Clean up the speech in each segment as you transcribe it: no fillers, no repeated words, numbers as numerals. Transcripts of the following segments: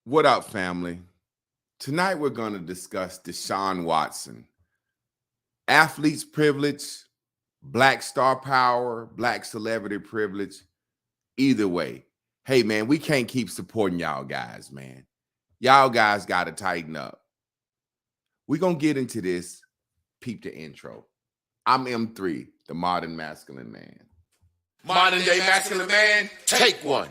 What up, family? Tonight we're going to discuss Deshaun Watson. Athlete's privilege, black star power, black celebrity privilege. Either way, hey, man, we can't keep supporting y'all guys, man. Y'all guys got to tighten up. We're going to get into this. Peep the intro. I'm M3, the modern masculine man. Modern day masculine man, take one.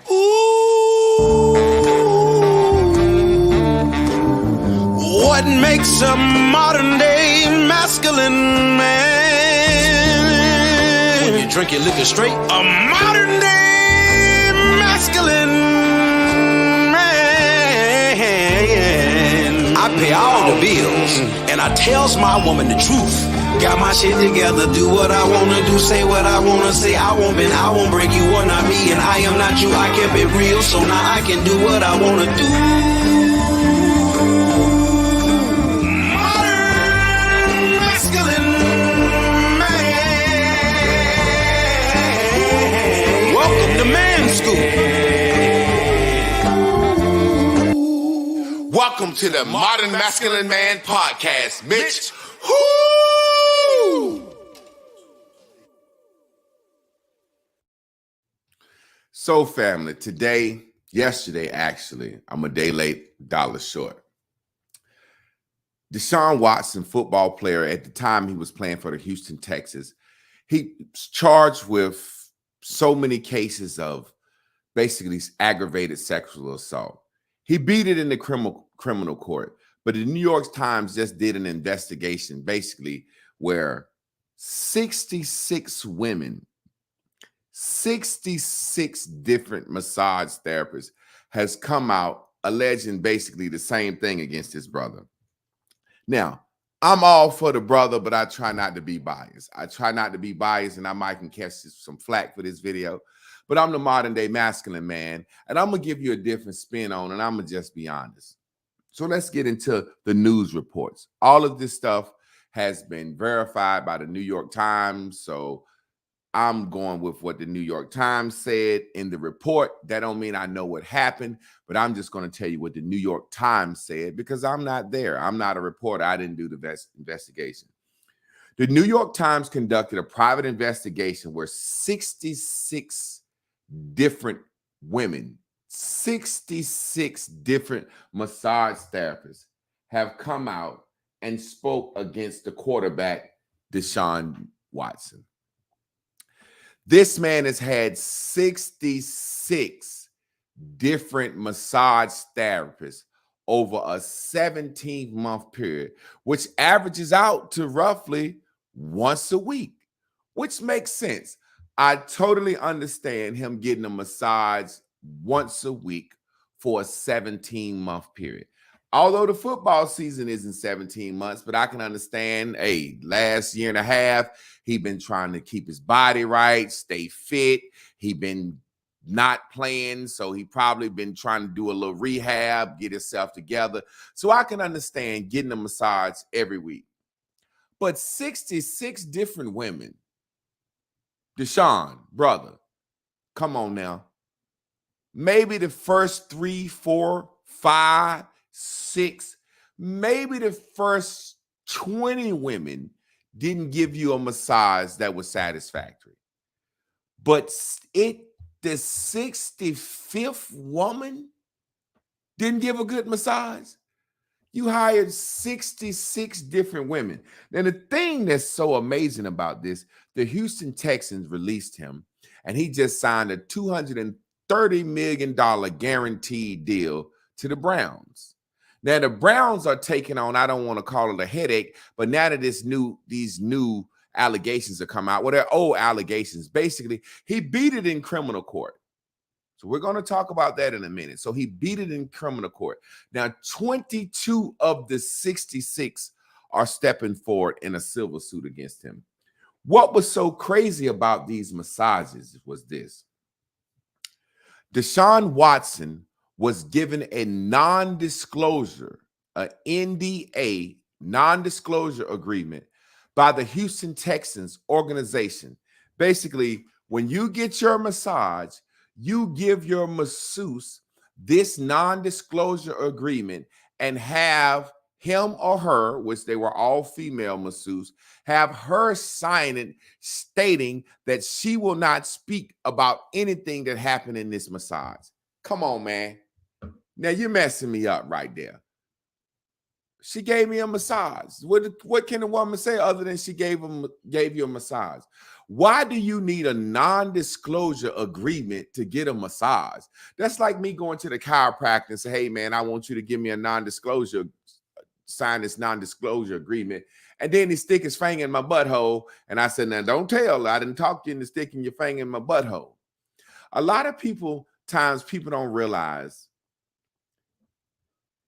What makes a modern day masculine man? When you drink your liquor straight, A modern day masculine man. I pay all the bills and I tells my woman the truth. Got my shit together, do what I wanna do, say what I wanna say. I won't bend, I won't break, you are not me and I am not you. I kept it real, so now I can do what I wanna do. Modern masculine man. Welcome to Man School. welcome to the Modern Masculine Man Podcast, Mitch. Woo! So, family, yesterday, actually, I'm a day late, dollar short. Deshaun Watson, football player, at the time he was playing for the Houston Texans, he was charged with so many cases of basically aggravated sexual assault. He beat it in the criminal court, but the New York Times just did an investigation basically where 66 women, 66 different massage therapists has come out alleging basically the same thing against his brother. Now, I'm all for the brother, but I try not to be biased. And I might can catch some flack for this video, but I'm the modern day masculine man, and I'm going to give you a different spin on it, and I'm going to just be honest. So let's get into the news reports. All of this stuff has been verified by the New York Times, so I'm going with what the New York Times said in the report. That don't mean I know what happened, but I'm just going to tell you what the New York Times said because I'm not there. I'm not a reporter. I didn't do the investigation. The New York Times conducted a private investigation where 66 different women, 66 different massage therapists have come out and spoke against the quarterback, Deshaun Watson. This man has had 66 different massage therapists over a 17-month period, which averages out to roughly once a week, which makes sense. I totally understand him getting a massage once a week for a 17-month period. Although the football season isn't 17 months, but I can understand, hey, last year and a half, he's been trying to keep his body right, stay fit. He been not playing, so he probably been trying to do a little rehab, get himself together. So I can understand getting a massage every week. But 66 different women, Deshaun, brother, come on now. Maybe the first 3, 4, 5, 6, maybe the first 20 women didn't give you a massage that was satisfactory. But the 65th woman didn't give a good massage. You hired 66 different women. Now, the thing that's so amazing about this, the Houston Texans released him, and he just signed a $230 million guaranteed deal to the Browns. Now, the Browns are taking on, I don't want to call it a headache, but now that these new allegations have come out, well, they're old allegations. Basically, he beat it in criminal court. So we're going to talk about that in a minute. So he beat it in criminal court. Now, 22 of the 66 are stepping forward in a civil suit against him. What was so crazy about these massages was this. Deshaun Watson was given a non-disclosure, an NDA, non-disclosure agreement by the Houston Texans organization. Basically, when you get your massage, you give your masseuse this non-disclosure agreement and have him or her, which they were all female masseuse, have her sign it stating that she will not speak about anything that happened in this massage. Come on, man. Now you're messing me up right there. She gave me a massage. What can a woman say other than she gave you a massage? Why do you need a non-disclosure agreement to get a massage? That's like me going to the chiropractor and say, hey, man, I want you to give me a non-disclosure, sign this non-disclosure agreement. And then he stick his finger in my butthole. And I said, now don't tell her I didn't talk to you into sticking your finger in my butthole. A lot of people don't realize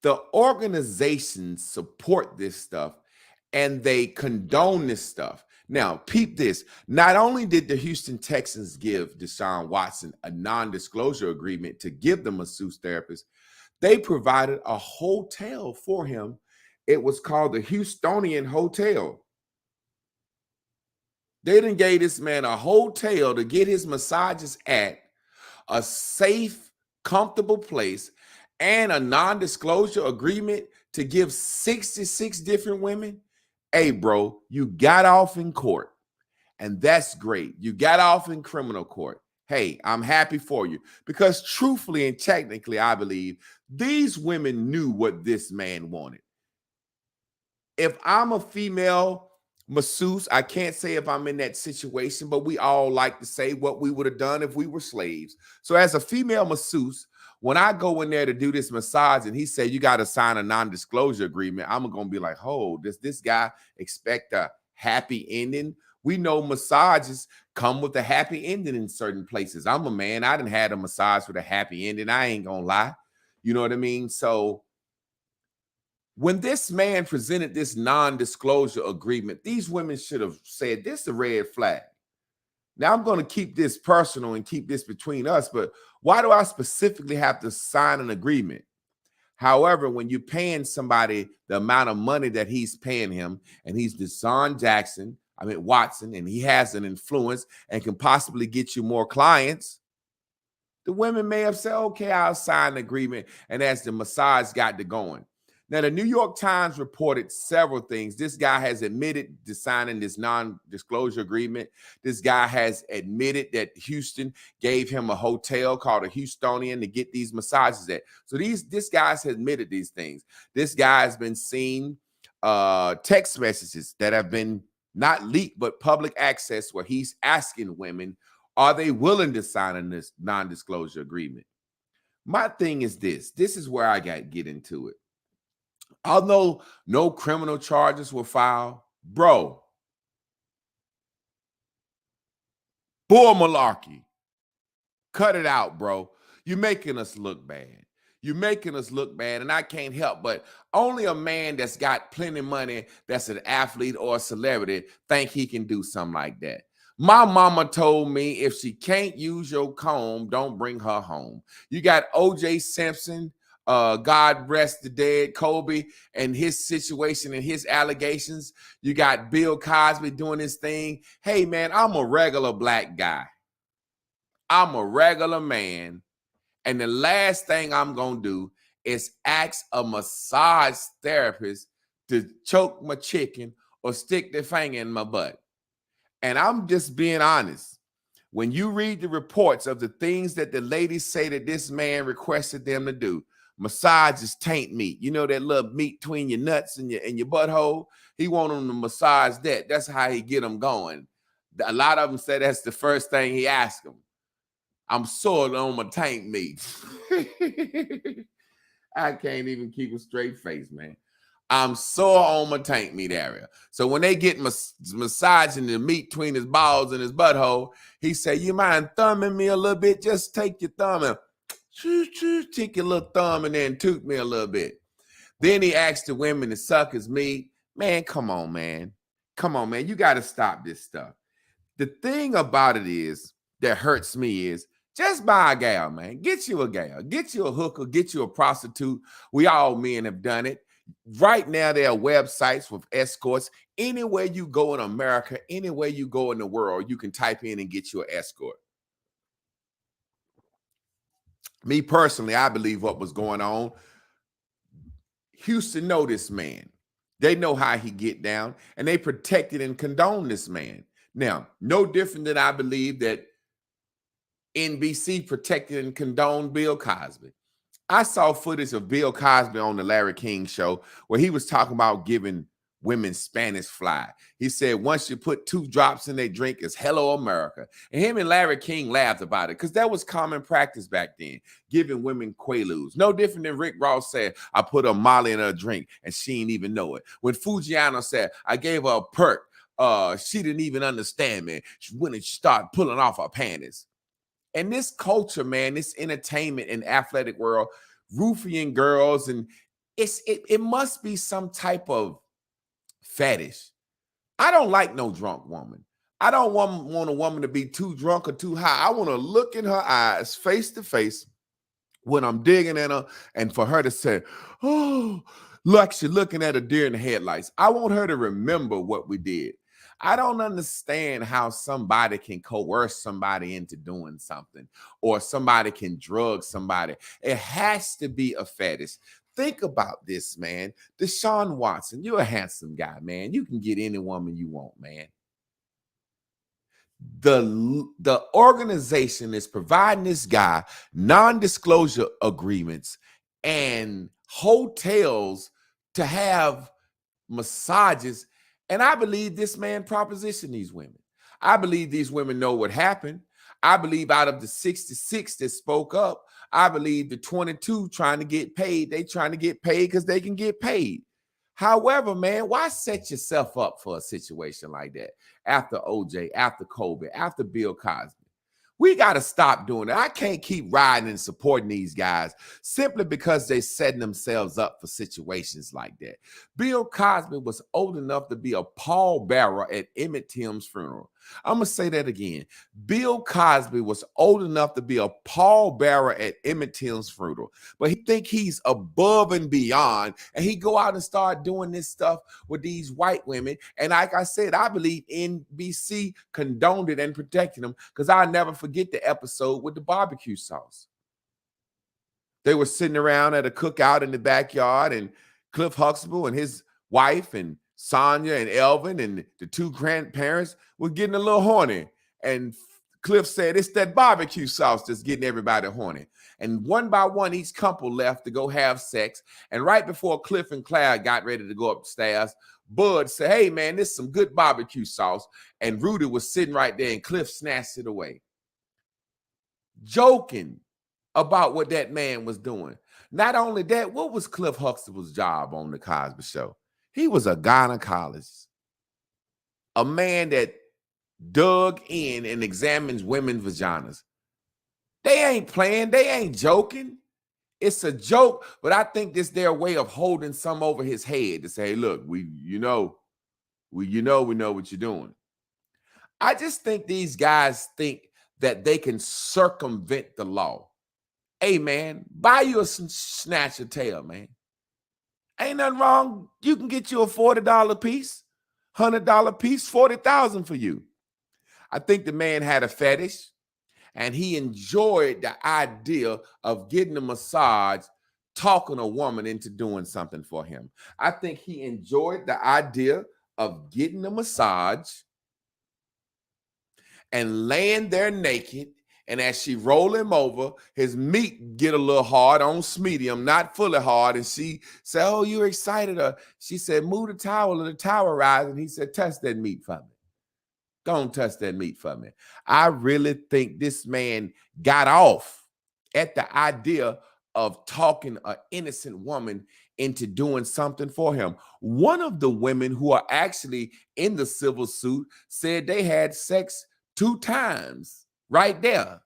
the organizations support this stuff and they condone this stuff. Now, peep this. Not only did the Houston Texans give Deshaun Watson a non-disclosure agreement to give the masseuse therapist, they provided a hotel for him. It was called the Houstonian Hotel. They done gave this man a hotel to get his massages at, a safe, comfortable place, and a non-disclosure agreement to give 66 different women. Hey, bro, you got off in court, and that's great. You got off in criminal court. Hey, I'm happy for you, because truthfully and technically, I believe these women knew what this man wanted. If I'm a female masseuse, I can't say if I'm in that situation, but we all like to say what we would have done if we were slaves. So as a female masseuse, when I go in there to do this massage and he said, you got to sign a non-disclosure agreement, I'm going to be like, oh, does this guy expect a happy ending? We know massages come with a happy ending in certain places. I'm a man. I done had a massage with a happy ending. I ain't going to lie. You know what I mean? So when this man presented this non-disclosure agreement, these women should have said, this is a red flag. Now, I'm going to keep this personal and keep this between us, but why do I specifically have to sign an agreement? However, when you're paying somebody the amount of money that he's paying him, and he's Deshaun Watson, and he has an influence and can possibly get you more clients, the women may have said, okay, I'll sign an agreement. And as the massage got to going. Now, the New York Times reported several things. This guy has admitted to signing this non-disclosure agreement. This guy has admitted that Houston gave him a hotel called a Houstonian to get these massages at. So this guy's admitted these things. This guy has been seen text messages that have been not leaked, but public access, where he's asking women, are they willing to sign in this non-disclosure agreement? My thing is this. This is where I get into it. Although no criminal charges were filed, bro, bull malarkey. Cut it out, bro. You're making us look bad. You're making us look bad, and I can't help but only a man that's got plenty of money, that's an athlete or a celebrity, think he can do something like that. My mama told me if she can't use your comb, don't bring her home. You got O.J. Simpson, God rest the dead, Kobe, and his situation and his allegations. You got Bill Cosby doing his thing. Hey, man, I'm a regular black guy. I'm a regular man. And the last thing I'm going to do is ask a massage therapist to choke my chicken or stick their finger in my butt. And I'm just being honest. When you read the reports of the things that the ladies say that this man requested them to do, massage is taint meat. You know that little meat between your nuts and your butthole? He want them to massage that. That's how he get them going. A lot of them say that's the first thing he asked them. I'm sore on my taint meat. I can't even keep a straight face, man. I'm sore on my taint meat area. So when they get massaging the meat between his balls and his butthole, he say, you mind thumbing me a little bit? Just take your thumb and take your little thumb and then toot me a little bit. Then he asked the women to suck his meat. Man, come on, man. Come on, man. You got to stop this stuff. The thing about it is that hurts me is just buy a gal, man. Get you a gal. Get you a hooker. Get you a prostitute. We all men have done it. Right now, there are websites with escorts. Anywhere you go in America, anywhere you go in the world, you can type in and get you an escort. Me personally, I believe what was going on. Houston know this man. They know how he get down, and they protected and condoned this man. Now, no different than I believe that NBC protected and condoned Bill Cosby. I saw footage of Bill Cosby on the Larry King show where he was talking about giving women Spanish fly. He said, once you put 2 drops in their drink, it's hello America. And him and Larry King laughed about it because that was common practice back then, giving women Quaaludes. No different than Rick Ross said, I put a Molly in her drink and she didn't even know it. When Fujiano said, I gave her a perk, she didn't even understand me. She went and started pulling off her panties. And this culture, man, this entertainment and athletic world, roofing girls, and it must be some type of fetish. I don't like no drunk woman. I don't want a woman to be too drunk or too high. I want to look in her eyes face to face when I'm digging in her, and for her to say, oh, like she's looking at a deer in the headlights. I want her to remember what we did. I don't understand how somebody can coerce somebody into doing something, or somebody can drug somebody. It has to be a fetish. Think about this, man. Deshaun Watson, you're a handsome guy, man. You can get any woman you want, man. The organization is providing this guy non-disclosure agreements and hotels to have massages. And I believe this man propositioned these women. I believe these women know what happened. I believe out of the 66 that spoke up, I believe the 22 trying to get paid, they trying to get paid because they can get paid. However, man, why set yourself up for a situation like that after OJ, after Kobe, after Bill Cosby? We got to stop doing it. I can't keep riding and supporting these guys simply because they're setting themselves up for situations like that. Bill Cosby was old enough to be a pallbearer at Emmett Till's funeral. I'm going to say that again. Bill Cosby was old enough to be a pallbearer at Emmett Till's funeral, but he think he's above and beyond, and he go out and start doing this stuff with these white women. And like I said, I believe NBC condoned it and protected him, because I'll never forget the episode with the barbecue sauce. They were sitting around at a cookout in the backyard, and Cliff Huxtable and his wife and Sonia and Elvin and the 2 grandparents were getting a little horny. And Cliff said, it's that barbecue sauce that's getting everybody horny. And one by one, each couple left to go have sex. And right before Cliff and Claire got ready to go upstairs, Bud said, hey, man, this is some good barbecue sauce. And Rudy was sitting right there, and Cliff snatched it away, joking about what that man was doing. Not only that, what was Cliff Huxtable's job on the Cosby Show? He was a gynecologist, a man that dug in and examines women's vaginas. They ain't playing. They ain't joking. It's a joke, but I think this their way of holding some over his head to say, hey, look, we know what you're doing. I just think these guys think that they can circumvent the law. Hey, man, buy you a snatch of tail, man. Ain't nothing wrong. You can get you a $40 piece, $100 piece, $40,000 for you. I think the man had a fetish, and he enjoyed the idea of getting a massage, talking a woman into doing something for him. I think he enjoyed the idea of getting a massage and laying there naked. And as she roll him over, his meat get a little hard on medium, not fully hard. And she said, oh, you're excited. She said, move the towel, and the towel rise. And he said, touch that meat for me. Don't touch that meat for me. I really think this man got off at the idea of talking an innocent woman into doing something for him. One of the women who are actually in the civil suit said they had sex 2 times. Right there.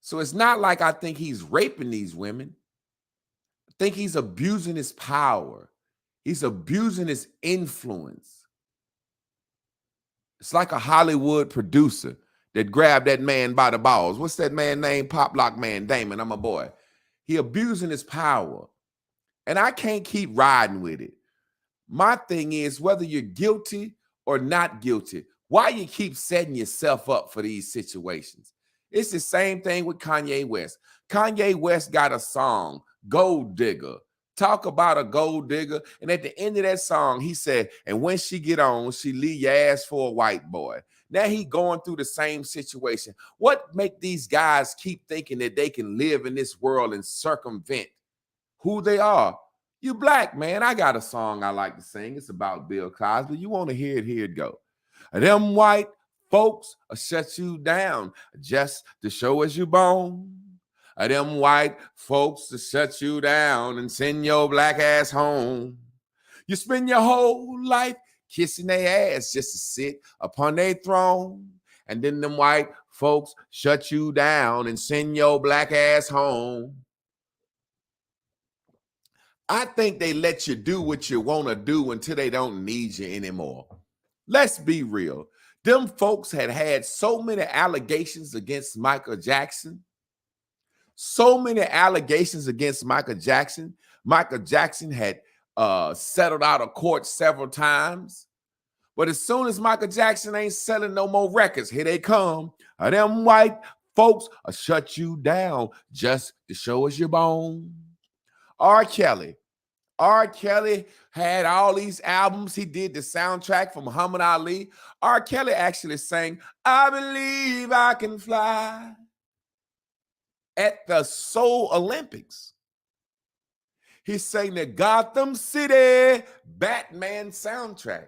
So it's not like I think he's raping these women. I think he's abusing his power. He's abusing his influence. It's like a Hollywood producer that grabbed that man by the balls. What's that man name? Pop Lock Man, Damon, I'm a boy. He abusing his power. And I can't keep riding with it. My thing is, whether you're guilty or not guilty, why you keep setting yourself up for these situations? It's the same thing with Kanye West. Kanye West got a song, Gold Digger. Talk about a gold digger. And at the end of that song, he said, and when she get on, she leave your ass for a white boy. Now he going through the same situation. What make these guys keep thinking that they can live in this world and circumvent who they are? You black, man. I got a song I like to sing. It's about Bill Cosby. You want to hear it? Here it go. Them white folks will shut you down just to show us you bone. Them white folks to shut you down and send your black ass home. You spend your whole life kissing their ass just to sit upon their throne. And then them white folks shut you down and send your black ass home. I think they let you do what you want to do until they don't need you anymore. Let's be real. Them folks had so many allegations against Michael Jackson. So many allegations against Michael Jackson. Michael Jackson had settled out of court several times. But as soon as Michael Jackson ain't selling no more records, here they come. Them white folks will shut you down just to show us your bone. R. Kelly had all these albums. He did the soundtrack for Muhammad Ali. R. Kelly actually sang, I Believe I Can Fly at the Seoul Olympics. He sang the Gotham City Batman soundtrack.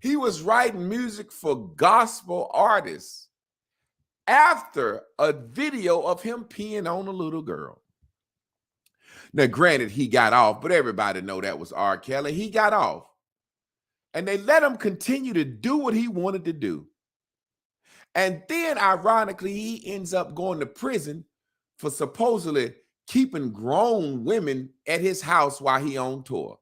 He was writing music for gospel artists after a video of him peeing on a little girl. Now, granted, he got off, but everybody know that was R. Kelly. He got off. And they let him continue to do what he wanted to do. And then, ironically, he ends up going to prison for supposedly keeping grown women at his house while he on tour.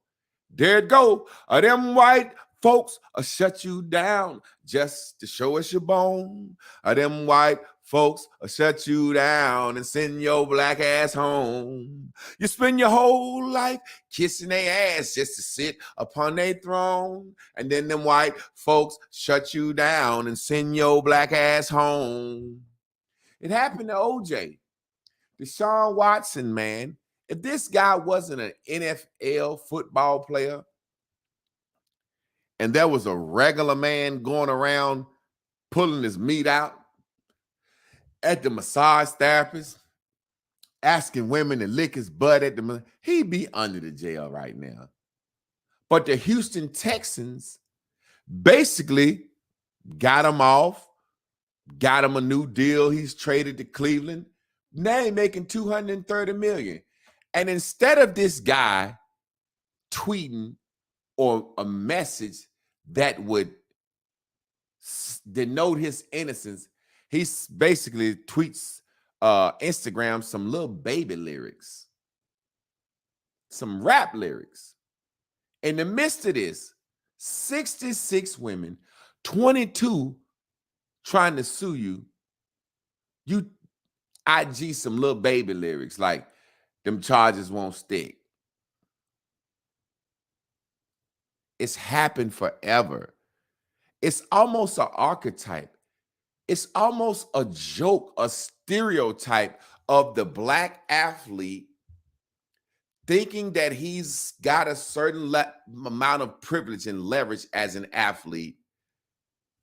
There it go. Them white folks will shut you down just to show us your bone. Them white folks will shut you down and send your black ass home. You spend your whole life kissing their ass just to sit upon their throne. And then them white folks shut you down and send your black ass home. It happened to OJ. Deshaun Watson, man. If this guy wasn't an NFL football player and there was a regular man going around pulling his meat out at the massage therapist, asking women to lick his butt at he'd be under the jail right now. But the Houston Texans basically got him off, got him a new deal. He's traded to Cleveland. Now he's making $230 million. And instead of this guy tweeting or a message that would denote his innocence, he basically tweets Instagram some little baby lyrics, some rap lyrics. In the midst of this, 66 women, 22 trying to sue you. You IG some little baby lyrics like them charges won't stick. It's happened forever. It's almost an archetype. It's almost a joke, a stereotype of the black athlete thinking that he's got a certain amount of privilege and leverage as an athlete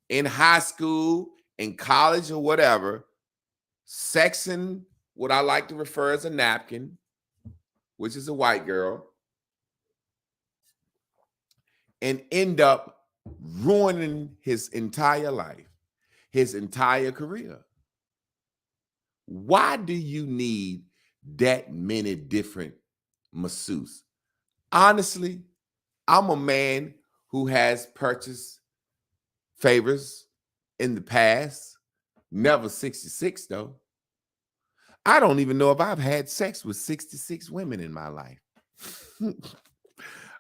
in high school, in college, or whatever, sexing what I like to refer as a napkin, which is a white girl, and end up ruining his entire life, his entire career. Why do you need that many different masseuses? Honestly, I'm a man who has purchased favors in the past, never 66 though. I don't even know if I've had sex with 66 women in my life.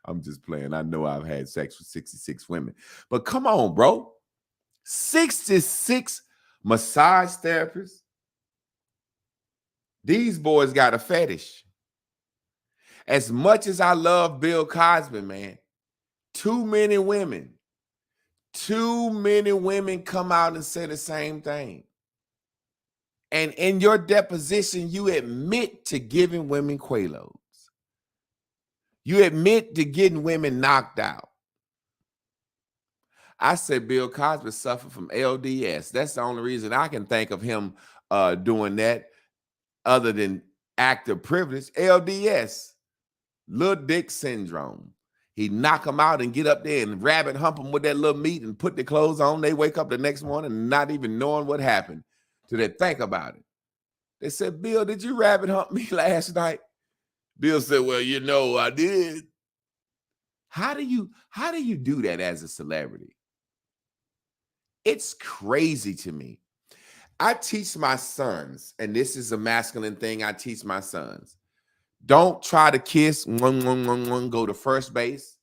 I'm just playing. I know I've had sex with 66 women. But come on, bro. 66 massage therapists. These boys got a fetish. As much as I love Bill Cosby, man, too many women come out and say the same thing. And in your deposition, you admit to giving women Quaaludes. You admit to getting women knocked out. I said Bill Cosby suffered from LDS. That's the only reason I can think of him doing that, other than active privilege. LDS, little dick syndrome. He knock them out and get up there and rabbit hump them with that little meat and put their clothes on. They wake up the next morning not even knowing what happened till they think about it. They said, Bill, did you rabbit hump me last night? Bill said, well, you know, I did. How do you do that as a celebrity? It's crazy to me. I teach my sons, and this is a masculine thing I teach my sons. Don't try to kiss, go to first base.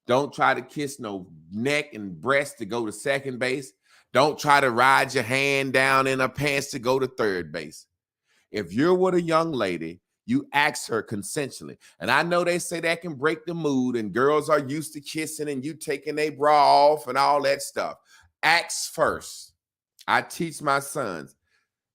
Don't try to kiss no neck and breast to go to second base. Don't try to ride your hand down in her pants to go to third base. If you're with a young lady, you ask her consensually. And I know they say that can break the mood, and girls are used to kissing and you taking their bra off and all that stuff. Ask first. I teach my sons,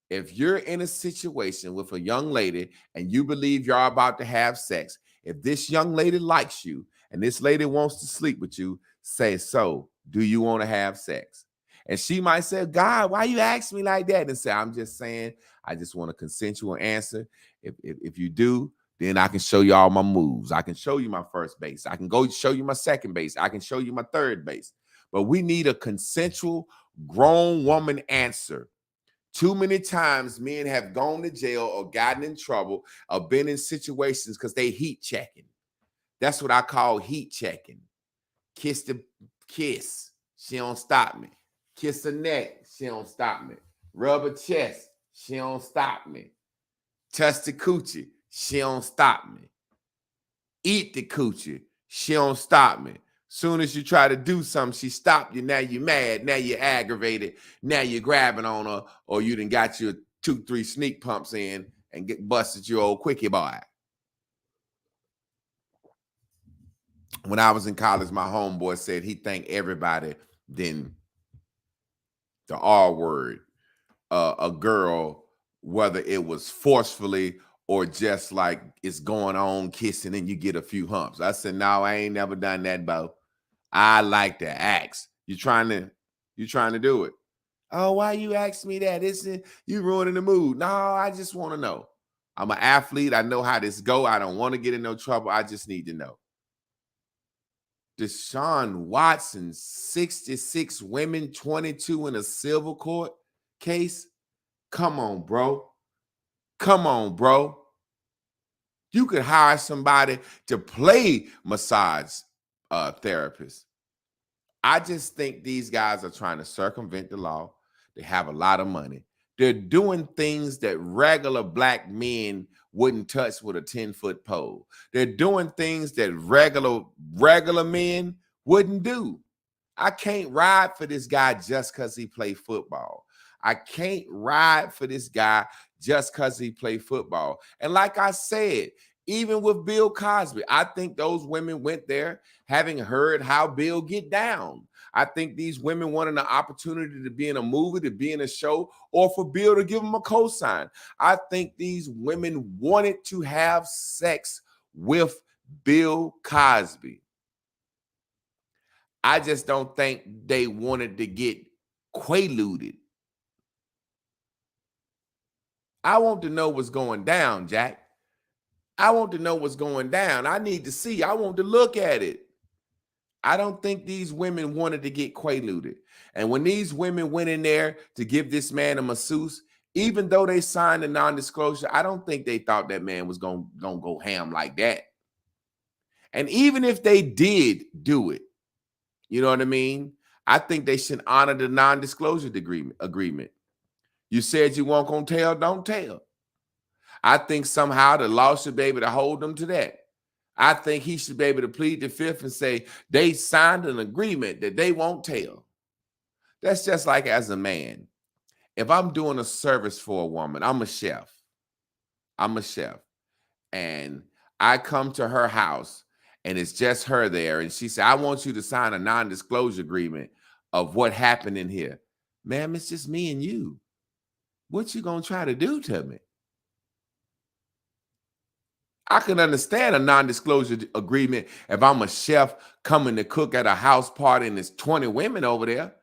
if you're in a situation with a young lady and you believe you're about to have sex, if this young lady likes you and this lady wants to sleep with you, say, so do you want to have sex? And she might say, God, why you ask me like that? And say, I'm just saying, I just want a consensual answer. If you do, then I can show you all my moves. I can show you my first base. I can go show you my second base. I can show you my third base. But we need a consensual grown woman answer. Too many times men have gone to jail or gotten in trouble or been in situations because they heat checking. That's what I call heat checking. Kiss the kiss. She don't stop me. Kiss her neck. She don't stop me. Rub her chest. She don't stop me. Touch the coochie. She don't stop me. Eat the coochie. She don't stop me. Soon as you try to do something, she stopped you. Now you're mad. Now you're aggravated. Now you're grabbing on her, or you done got your 2-3 sneak pumps in and get busted your old quickie boy. When I was in college, my homeboy said he thanked everybody then the R word, a girl, whether it was forcefully or just like it's going on kissing and you get a few humps. I said, no, I ain't never done that, Bo. I like to ask. You trying to do it. Oh, why you ask me that? You ruining the mood. No, I just want to know. I'm an athlete. I know how this go. I don't want to get in no trouble. I just need to know. Deshaun Watson, 66 women, 22 in a civil court case. Come on, bro. Come on, bro. You could hire somebody to play massage therapist. I just think these guys are trying to circumvent the law. They have a lot of money. They're doing things that regular black men wouldn't touch with a 10-foot pole. They're doing things that regular men wouldn't do. I can't ride for this guy just because he played football. I can't ride for this guy just because he played football. And like I said, even with Bill Cosby, I think those women went there having heard how Bill get down. I think these women wanted an opportunity to be in a movie, to be in a show, or for Bill to give them a cosign. I think these women wanted to have sex with Bill Cosby. I just don't think they wanted to get quaaluded. I want to know what's going down, Jack. I want to know what's going down. I need to see. I want to look at it. I don't think these women wanted to get quaaluded. And when these women went in there to give this man a masseuse, even though they signed a non-disclosure, I don't think they thought that man was going to go ham like that. And even if they did do it, you know what I mean? I think they should honor the non-disclosure agreement. You said you weren't going to tell, don't tell. I think somehow the law should be able to hold them to that. I think he should be able to plead the fifth and say they signed an agreement that they won't tell. That's just like as a man. If I'm doing a service for a woman, I'm a chef. And I come to her house and it's just her there. And she said, I want you to sign a non-disclosure agreement of what happened in here. Ma'am, it's just me and you. what you gonna try to do to me? I can understand a non-disclosure agreement if I'm a chef coming to cook at a house party and there's 20 women over there.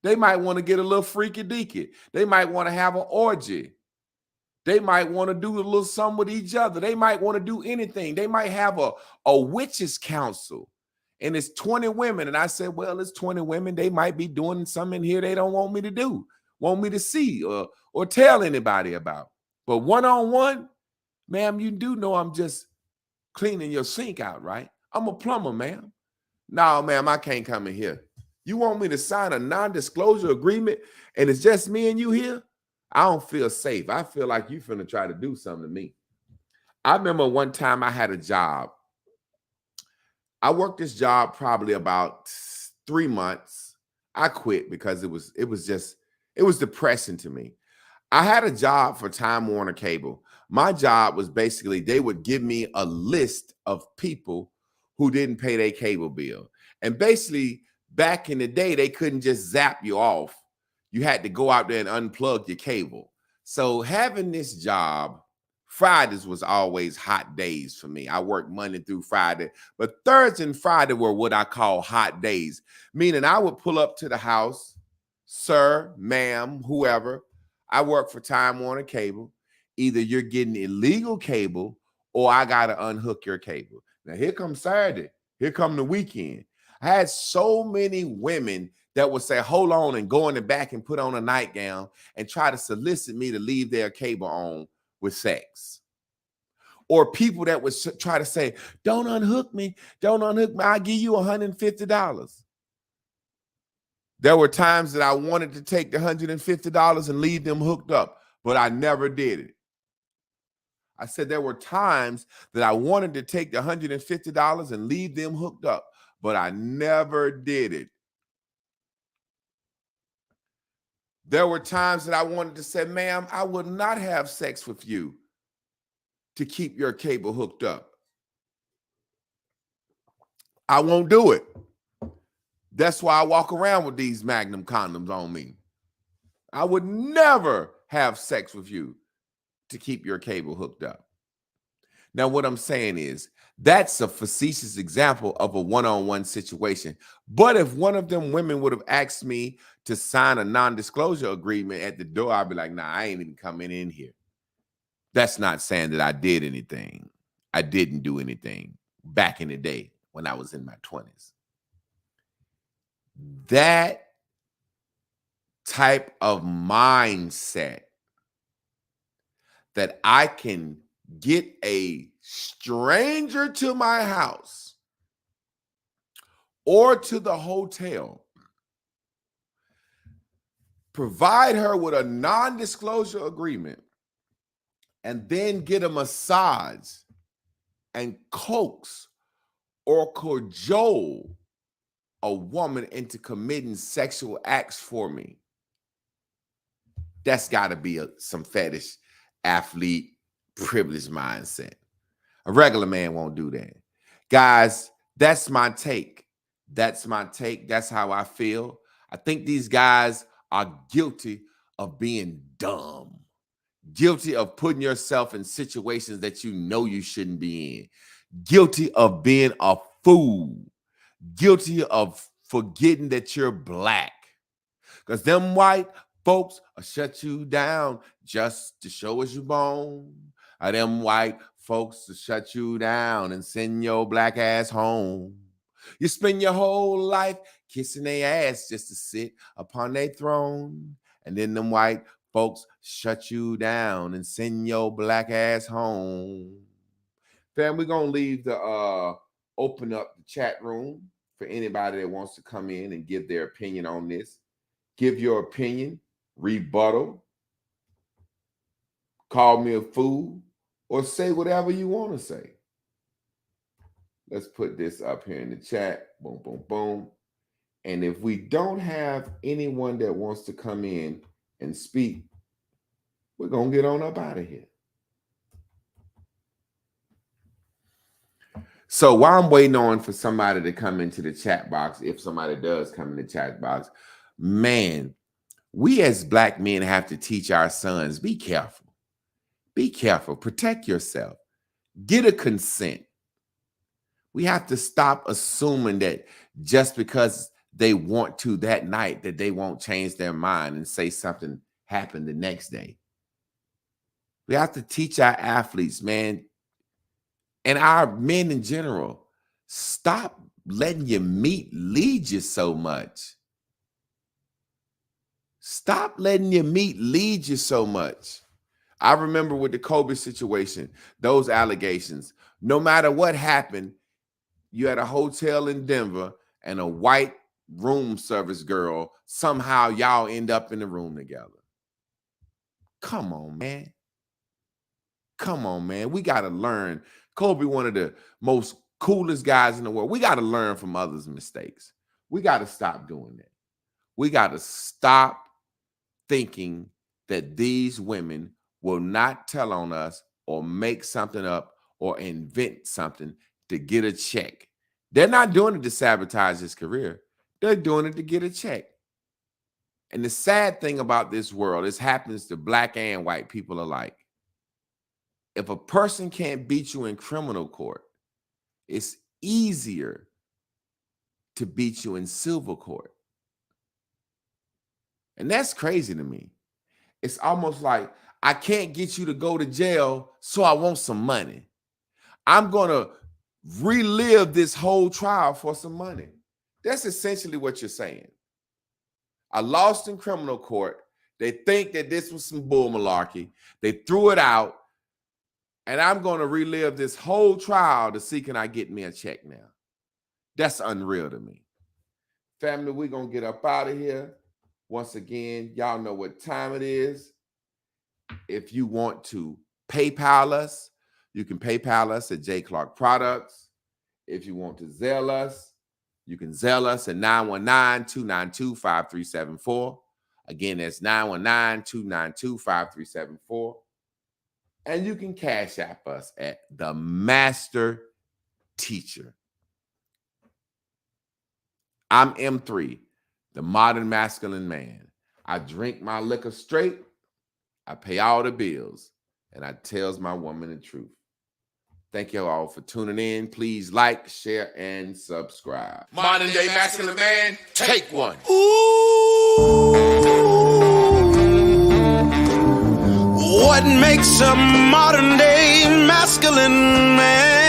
They might want to get a little freaky deaky. They might want to have an orgy. They might want to do a little something with each other. They might want to do anything. They might have a witches council. And it's 20 women. And I said, well, it's 20 women. They might be doing something in here they don't want me to do, want me to see or tell anybody about. But one-on-one, ma'am, you do know I'm just cleaning your sink out, right? I'm a plumber, ma'am. No, ma'am, I can't come in here. You want me to sign a non-disclosure agreement and it's just me and you here? I don't feel safe. I feel like you finna try to do something to me. I remember one time I had a job. I worked this job probably about 3 months. I quit because it was depressing to me. I had a job for Time Warner Cable. My job was basically they would give me a list of people who didn't pay their cable bill. And basically, back in the day, they couldn't just zap you off. You had to go out there and unplug your cable. So having this job, Fridays was always hot days for me. I worked Monday through Friday, but Thursday and Friday were what I call hot days, meaning I would pull up to the house, sir, ma'am, whoever. I work for Time Warner Cable. Either you're getting illegal cable or I got to unhook your cable. Now, here comes Saturday. Here come the weekend. I had so many women that would say, hold on, and go in the back and put on a nightgown and try to solicit me to leave their cable on with sex. Or people that would try to say, don't unhook me. Don't unhook me. I'll give you $150. There were times that I wanted to take the $150 and leave them hooked up, but I never did it. I said there were times that I wanted to take the $150 and leave them hooked up, but I never did it. There were times that I wanted to say, ma'am, I will not have sex with you to keep your cable hooked up. I won't do it. That's why I walk around with these Magnum condoms on me. I would never have sex with you to keep your cable hooked up. Now, what I'm saying is that's a facetious example of a one-on-one situation. But if one of them women would have asked me to sign a non-disclosure agreement at the door, I'd be like, nah, I ain't even coming in here. That's not saying that I did anything. I didn't do anything back in the day when I was in my 20s. That type of mindset that I can get a stranger to my house or to the hotel, provide her with a non-disclosure agreement, and then get a massage and coax or cajole a woman into committing sexual acts for me. That's got to be some fetish, athlete, privileged mindset. A regular man won't do that. Guys, that's my take. That's my take. That's how I feel. I think these guys are guilty of being dumb, guilty of putting yourself in situations that you know you shouldn't be in, guilty of being a fool, guilty of forgetting that you're black. Because them white folks will shut you down just to show us your bone. Or them white folks will shut you down and send your black ass home. You spend your whole life kissing their ass just to sit upon their throne. And then them white folks shut you down and send your black ass home. Fam, we're going to leave the open up the chat room for anybody that wants to come in and give their opinion on this. Give your opinion, rebuttal, call me a fool, or say whatever you want to say. Let's put this up here in the chat. Boom, boom, boom. And if we don't have anyone that wants to come in and speak, we're going to get on up out of here. So while I'm waiting on for somebody to come into the chat box, if somebody does come in the chat box, man, We as black men have to teach our sons, be careful. Be careful. Protect yourself. Get a consent. We have to stop assuming that just because they want to that night that they won't change their mind and say something happened the next day. We have to teach our athletes, man, and our men in general, stop letting your meat lead you so much. Stop letting your meat lead you so much. I remember with the Kobe situation, those allegations, no matter what happened, you had a hotel in Denver and a white room service girl, somehow y'all end up in the room together. Come on, man. Come on, man. We got to learn. Kobe, one of the most coolest guys in the world. We got to learn from others' mistakes. We got to stop doing that. We got to stop thinking that these women will not tell on us or make something up or invent something to get a check. They're not doing it to sabotage his career. They're doing it to get a check. And the sad thing about this world, this happens to black and white people alike. If a person can't beat you in criminal court, it's easier to beat you in civil court. And that's crazy to me. It's almost like I can't get you to go to jail, so I want some money. I'm going to relive this whole trial for some money. That's essentially what you're saying. I lost in criminal court. They think that this was some bull malarkey. They threw it out. And I'm going to relive this whole trial to see, can I get me a check now? That's unreal to me. Family, we're going to get up out of here. Once again, y'all know what time it is. If you want to PayPal us, you can PayPal us at J. Clark Products. If you want to Zelle us, you can Zelle us at 919-292-5374. Again, that's 919-292-5374. And you can Cash App us at The Master Teacher. I'm M3, the modern masculine man. I drink my liquor straight. I pay all the bills. And I tells my woman the truth. Thank you all for tuning in. Please like, share, and subscribe. Modern day masculine man, take one. What makes a modern day masculine man?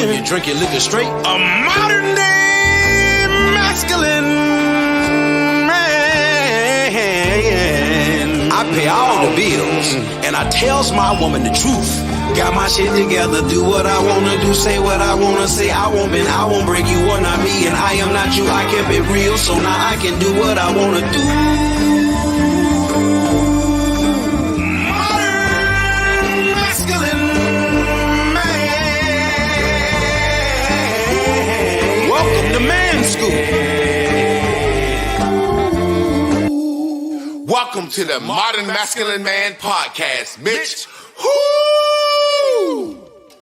When you drink your liquor straight, a modern day masculine man. I pay all the bills, and I tells my woman the truth. Got my shit together, do what I wanna do, say what I wanna say. I won't break you, are not me, and I am not you. I kept it real, so now I can do what I wanna do. Welcome to the Modern Masculine Man Podcast, Mitch. Woo!